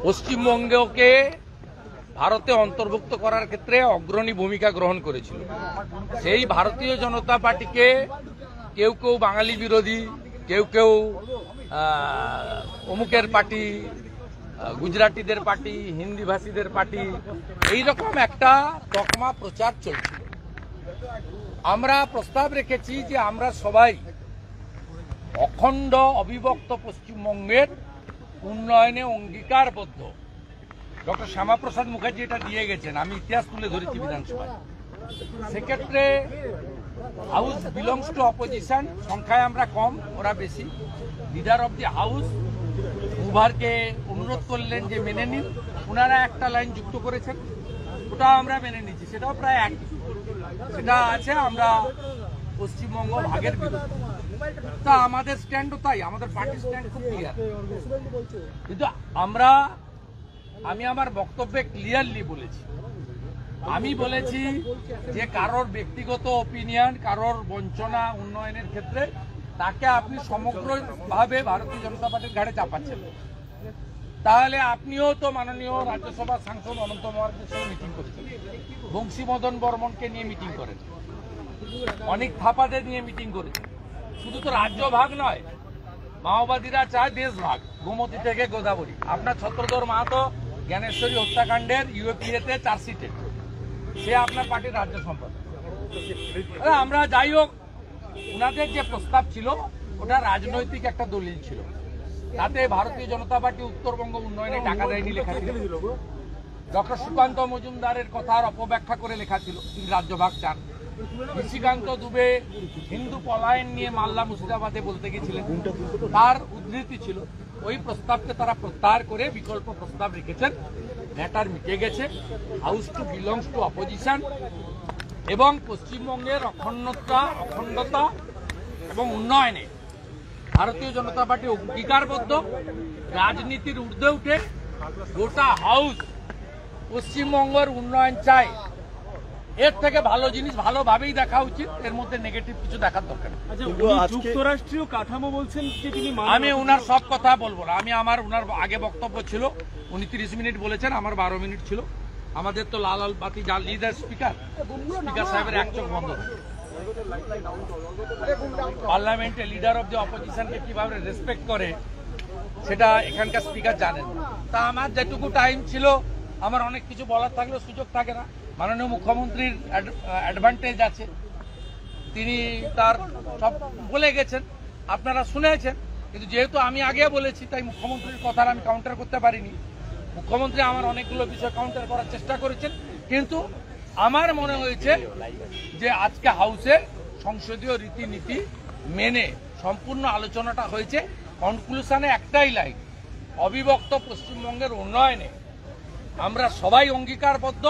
পশ্চিমবঙ্গকে ভারতে অন্তর্ভুক্ত করার ক্ষেত্রে অগ্রণী ভূমিকা গ্রহণ করেছিল। সেই ভারতীয় জনতা পার্টিকে কেউ কেউ বাঙালি বিরোধী, কেউ কেউ অমুকের পার্টি, গুজরাটিদের পার্টি, হিন্দিভাষীদের পার্টি, এইরকম একটা তকমা প্রচার চলছিল। আমরা প্রস্তাব রেখেছি যে আমরা সবাই অখণ্ড অবিভক্ত পশ্চিমবঙ্গের উন্নয়নে অঙ্গীকারবদ্ধ। ডক্টর শ্যামাপ্রসাদ মুখার্জি এটা দিয়ে গেছেন, আমি ইতিহাস তুলে ধরেছি বিধানসভায়। সেক্ষেত্রে হাউস বিলংস টু অপোজিশন, সংখ্যায় আমরা কম, ওরা বেশি। লিডার অব দি হাউস উভারকে অনুরোধ করলেন যে মেনে নিন, ওনারা একটা লাইন যুক্ত করেছেন, ওটা আমরা মেনে নিচ্ছি, সেটাও প্রায় এক। সেটা আছে আমরা পশ্চিমবঙ্গ ভাগের বিরুদ্ধে। তা আমাদের স্ট্যান্ডও তাই, আমাদের পার্টির স্ট্যান্ড খুব ক্লিয়ার। কিন্তু আমি আমার বক্তব্যে ক্লিয়ারলি বলেছি, আমি বলেছি যে কারোর ব্যক্তিগত ওপিনিয়ন, কারোর বঞ্চনা উন্নয়নের ক্ষেত্রে তাকে আপনি সমগ্রভাবে ভারতীয় জনতা পার্টির ঘাড়ে চাপাচ্ছেন। তাহলে আপনিও তো মাননীয় রাজ্যসভার সাংসদ অনন্ত মহারাজের সঙ্গে মিটিং করেছেন, বংশীমদন বর্মনকে নিয়ে মিটিং করেন, অনেক থাপাদের নিয়ে মিটিং করেছেন। শুধু তো রাজ্য ভাগ নয়, মাওবাদীরা চায় দেশ ভাগ, গোমতী থেকে গোদাবরী। আপনার ছত্রধর মাহাতো জ্ঞানেশ্বরী হত্যাকাণ্ডের ইউএপিএতে চার্জশিটে, সে আপনার পার্টির রাজ্য সম্পাদক। আমরা যাই হোক, ওনাদের যে প্রস্তাব ছিল ওটা রাজনৈতিক একটা দলিল ছিল, তাতে ভারতীয় জনতা পার্টি উত্তরবঙ্গ উন্নয়নে টাকা দেয়নি লেখা ছিল। ডক্টর সুকান্ত মজুমদারের কথার অপব্যাখ্যা করে লেখা ছিল, তিনি রাজ্যভাগ চান। নিশিকান্ত দুবে হিন্দু পলায়ন নিয়ে মাল্লা মুর্শিদাবাদে বলতে গেছিলেন, তার উদ্ধৃতি ছিল। ওই প্রস্তাবকে তারা প্রত্যাহার করে বিকল্প প্রস্তাব রেখেছেন। ম্যাটার মিটে গেছে। House to belongs to opposition এবং পশ্চিমবঙ্গের অখণ্ডতা এবং উন্নয়নে ভারতীয় জনতা পার্টি অঙ্গীকারবদ্ধ। রাজনীতির ঊর্ধ্বে উঠে গোটা হাউস পশ্চিমবঙ্গের উন্নয়ন চায়। এর থেকে ভালো জিনিস ভালোভাবেই দেখা উচিত, এর মধ্যে নেগেটিভ কিছু দেখার দরকার নেই। যুক্তরাষ্ট্রীয় কাঠামো বলছেন যে তিনি, আমি ওনার সব কথা বলবো না। ওনার আগে বক্তব্য ছিল, উনি 30 মিনিট বলেছেন, আমার 12 মিনিট ছিল। আমাদের তো লাল বাতি জ্বালিয়ে দেয় স্পিকার সাহেবের এক চোখ বন্ধ। পার্লামেন্টে লিডার অব দি অপোজিশনকে কিভাবে রেসপেক্ট করে সেটা এখানকার স্পিকার জানেন। তা আমার যেটুকু টাইম ছিল, আমার অনেক কিছু বলার থাকলেও সুযোগ থাকে না। মাননীয় মুখ্যমন্ত্রীর অ্যাডভান্টেজ আছে, তিনি তার সব বলে গেছেন, আপনারা শুনেছেন। কিন্তু যেহেতু আমি আগে বলেছি, তাই মুখ্যমন্ত্রীর কথার আমি কাউন্টার করতে পারিনি। মুখ্যমন্ত্রী আমার অনেকগুলো বিষয় কাউন্টার করার চেষ্টা করেছেন, কিন্তু আমার মনে হয়েছে যে আজকে হাউসে সংসদীয় রীতিনীতি মেনে সম্পূর্ণ আলোচনাটা হয়েছে। কনক্লুশনে একটাই লাইন, অবিভক্ত পশ্চিমবঙ্গের উন্নয়নে আমরা সবাই অঙ্গীকারবদ্ধ।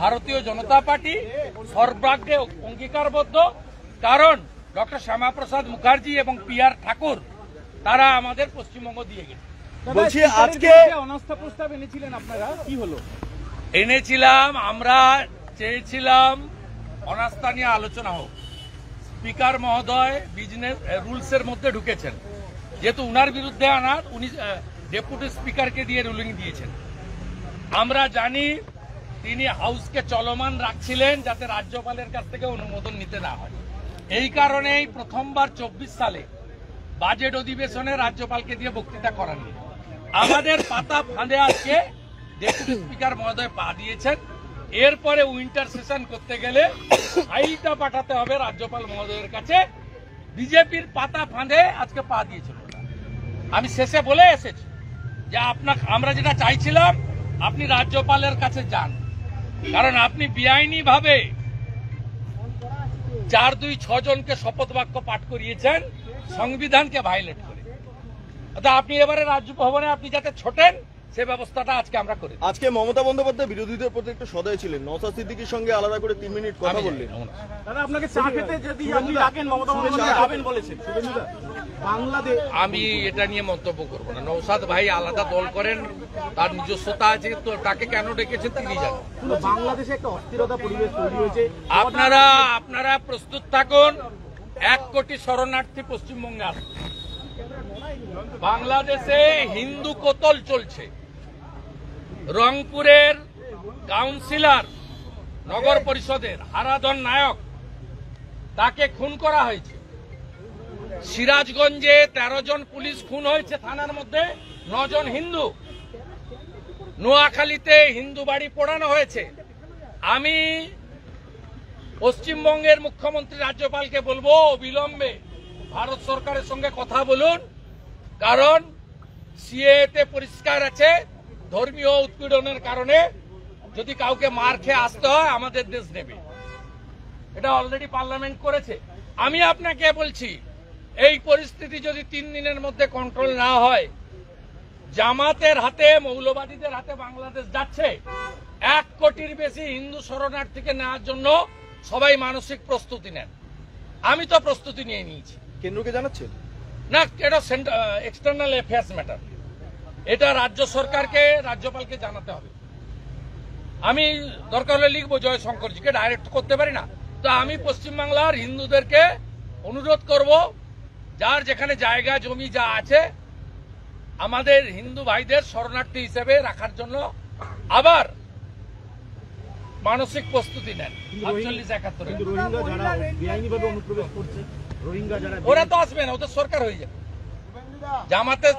ভারতীয় জনতা পার্টি সর্বাগ্রে অঙ্গীকারবদ্ধ, কারণ ডক্টর শ্যামাপ্রসাদ মুখার্জি এবং PR ঠাকুর তারা আমাদের পশ্চিমবঙ্গ দিয়ে গেছে। বলছি আজকে অনাস্থা প্রস্তাব এনেছিলেন আপনারা, কি হলো? এনেছিলাম, আমরা চেয়েছিলাম অনাস্থা নিয়ে আলোচনা হোক। স্পিকার মহোদয় বিজনেস রুলসের মধ্যে ঢুকেছেন, যেহেতু উনার বিরুদ্ধে আনার, উনি ডেপুটি স্পিকারকে দিয়ে রুলিং দিয়েছেন। আমরা জানি তিনি হাউসকে চলমান রাখছিলেন যাতে রাজ্যপালের কাছ থেকে অনুমোদন নিতে না হয়। এই কারণেই প্রথমবার 24 সালে বাজেট অধিবেশনে রাজ্যপালকে দিয়ে বক্তৃতা করাননি। আমাদের পাতা ফাঁদে আজকে ডেপুটি স্পিকার মহোদয় পা দিয়েছেন। এরপরে উইন্টার সেশন করতে গেলে ফাইলটা পাঠাতে হবে রাজ্যপাল মহোদয়ের কাছে। বিজেপির পাতা ফাঁদে আজকে পা দিয়েছিল। আমি শেষে বলে এসেছি যে আমরা যেটা চাইছিলাম, আপনি রাজ্যপালের কাছে যান, কারণ আপনি বেআইনি ভাবে 4-2-6 জনকে শপথ বাক্য পাঠ করিয়েছেন সংবিধানকে ভায়োলেট করে। আপনি এবারে রাজভবনে আপনি যাতে ছোটেন, সে ব্যবস্থাটা আজকে আমরা করি। আজকে মমতা বন্দ্যোপাধ্যায় বিরোধীদের প্রতি একটু সদয় ছিলেন, নওশাদ সিদ্দিকীর সঙ্গে আলাদা করে 3 মিনিট কথা বললেন। দাদা আপনাকে চা খেতে যদি আপনি ডাকেন, মমতা বন্দ্যোপাধ্যায় যাবেন বলেছেন। বাংলাদেশ, আমি এটা নিয়ে মন্তব্য করব না। নওশাদ ভাই আলাদা দল করেন, তার নিজস্বতা আছে, তো তাকে কেন ডেকেছেন তিনি জানেন। বাংলাদেশে একটা অস্থিরতা পরিবেশ তৈরি হয়েছে। আপনারা প্রস্তুত থাকুন, 1 কোটি শরণার্থী পশ্চিমবঙ্গে আসবে। বাংলাদেশে হিন্দু কোতল চলছে। রংপুরের কাউন্সিলর নগর পরিষদের হারাধন নায়ক, তাকে খুন করা হয়েছে। সিরাজগঞ্জে 13 জন পুলিশ খুন হয়েছে, থানার মধ্যে 9 জন হিন্দু। নোয়াখালীতে হিন্দু বাড়ি পোড়ানো হয়েছে। আমি পশ্চিমবঙ্গের মুখ্যমন্ত্রী রাজ্যপালকে বলবো অবিলম্বে ভারত সরকারের সঙ্গে কথা বলুন, কারণ সিএতে পরিষ্কার আছে ধর্মীয় উৎপীড়নের কারণে যদি কাউকে মার খেয়ে আসতে হয় আমাদের দেশ নেবে। এটা অলরেডি পার্লামেন্ট করেছে। আমি আপনাকে বলছি, এই পরিস্থিতি যদি 3 দিনের মধ্যে কন্ট্রোল না হয়, জামাতের হাতে, মৌলবাদীদের হাতে বাংলাদেশ যাচ্ছে। 1 কোটির বেশি হিন্দু শরণার্থীকে নেওয়ার জন্য সবাই মানসিক প্রস্তুতি নেন। আমি তো প্রস্তুতি নিয়ে নিয়েছি। কেন্দ্রকে জানাচ্ছেন না, এটা এক্সটার্নাল অ্যাফেয়ার্স ম্যাটার। এটা রাজ্য সরকারকে, রাজ্যপালকে জানাতে হবে। আমি দরকার হলে লিখবো জয়শঙ্করজিকে, ডাইরেক্ট করতে পারি না। তো আমি পশ্চিমবাংলার হিন্দুদেরকে অনুরোধ করব, যার যেখানে জায়গা জমি যা আছে আমাদের হিন্দু ভাইদের শরণার্থী হিসেবে রাখার জন্য আবার মানসিক প্রস্তুতি নেন। 48-71 কিন্তু রোহিঙ্গা যারা বেআইনিভাবে অনুপ্রবেশ করছে, রোহিঙ্গা যারা ওরা তো আসবে না, ওদের সরকার হয়ে যাবে। জামাতে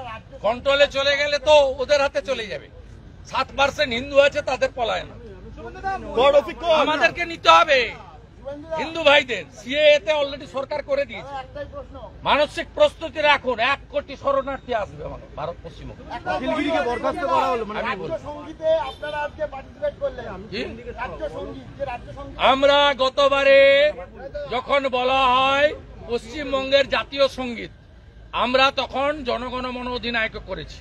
কন্ট্রোলে চলে গেলে তো ওদের হাতে চলে যাবে। 7% হিন্দু আছে, তাদের পলায়ন। আমাদেরকে নিতে হবে হিন্দু ভাইদের। সিএতে অলরেডি সরকার করে দিয়েছে। মানসিক প্রস্তুতি রাখুন, 1 কোটি শরণার্থী আসবে আমাদের ভারত পশ্চিমবঙ্গে। অখিলগিরিকে বরখাস্ত করা হলো, মানে আমরা গতবারে যখন বলা হয় পশ্চিমবঙ্গের জাতীয় সঙ্গীত, আমরা তখন জনগণমন অধিনায়ক করেছি,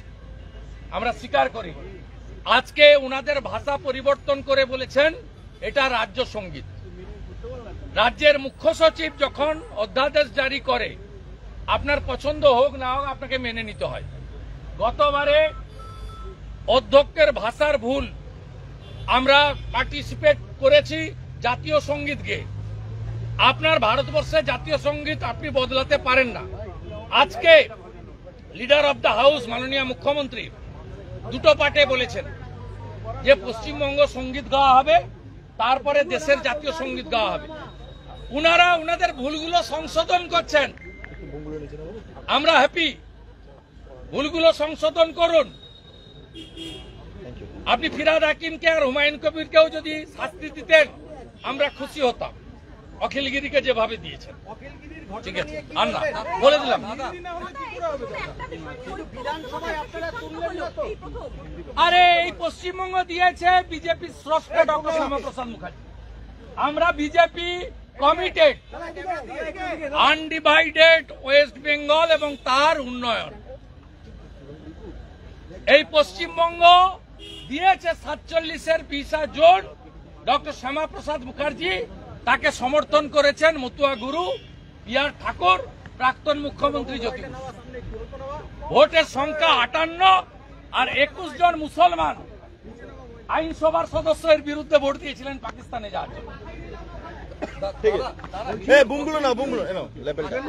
আমরা স্বীকার করি। আজকে উনাদের ভাষা পরিবর্তন করে বলেছেন এটা রাজ্য সঙ্গীত। রাজ্যের মুখ্য সচিব যখন অধ্যাদেশ জারি করে, আপনার পছন্দ হোক না হোক আপনাকে মেনে নিতে হয়। গতবারে অধ্যক্ষের ভাষার ভুল, আমরা পার্টিসিপেট করেছি জাতীয় সঙ্গীত গেয়ে। আপনার ভারতবর্ষে জাতীয় সঙ্গীত আপনি বদলাতে পারেন না। আজকে লিডার অব দ্য হাউস মাননীয় মুখ্যমন্ত্রী 2টো পার্টে বলেছেন যে পশ্চিমবঙ্গ সঙ্গীত গাওয়া হবে, তারপরে দেশের জাতীয় সঙ্গীত গাওয়া হবে। উনারা উনাদের ভুলগুলো সংশোধন করছেন, আমরা হ্যাপি। ভুলগুলো সংশোধন করুন। আপনি ফিরহাদ হাকিমকে আর হুমায়ুন কবিরকেও যদি শাস্তি দিতেন আমরা খুশি হতাম, অখিলগিরিকে যেভাবে দিয়েছেন। ঠিক আছে, আর না বলে দিলাম। আরে এই পশ্চিমবঙ্গ দিয়েছে বিজেপি স্রষ্টা ডক্টর শ্যামাপ্রসাদ মুখার্জি। আমরা BJP committed, undivided West Bengal এবং তার উন্নয়ন। এই পশ্চিমবঙ্গ দিয়েছে 47-এর 20 জন ডক্টর শ্যামাপ্রসাদ মুখার্জি, তাকে সমর্থন করেছেন মতুয়া গুরু পিয়ার ঠাকুর, প্রাক্তন মুখ্যমন্ত্রী জ্যোতি। ভোটের সংখ্যা 58 আর 21 জন মুসলমান আইনসভার সদস্যের বিরুদ্ধে ভোট দিয়েছিলেন পাকিস্তানে যাওয়ার জন্য। ঠিক আছে, বুমগুলো নাও, বুমগুলো নাও,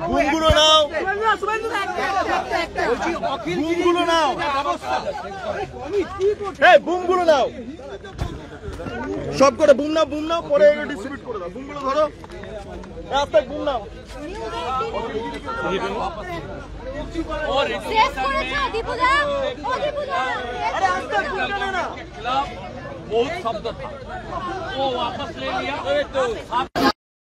বুমগুলো নাও, বুমগুলো নাও, বুমগুলো নাও, সব করে বুম নাও, বুম নাও, পরে ডিস্ট্রিবিউট করে দাও। বুমগুলো ধরো, রাস্তায় বুম নাও। बहुत शब्द था, वो वापस ले लिया। तो 7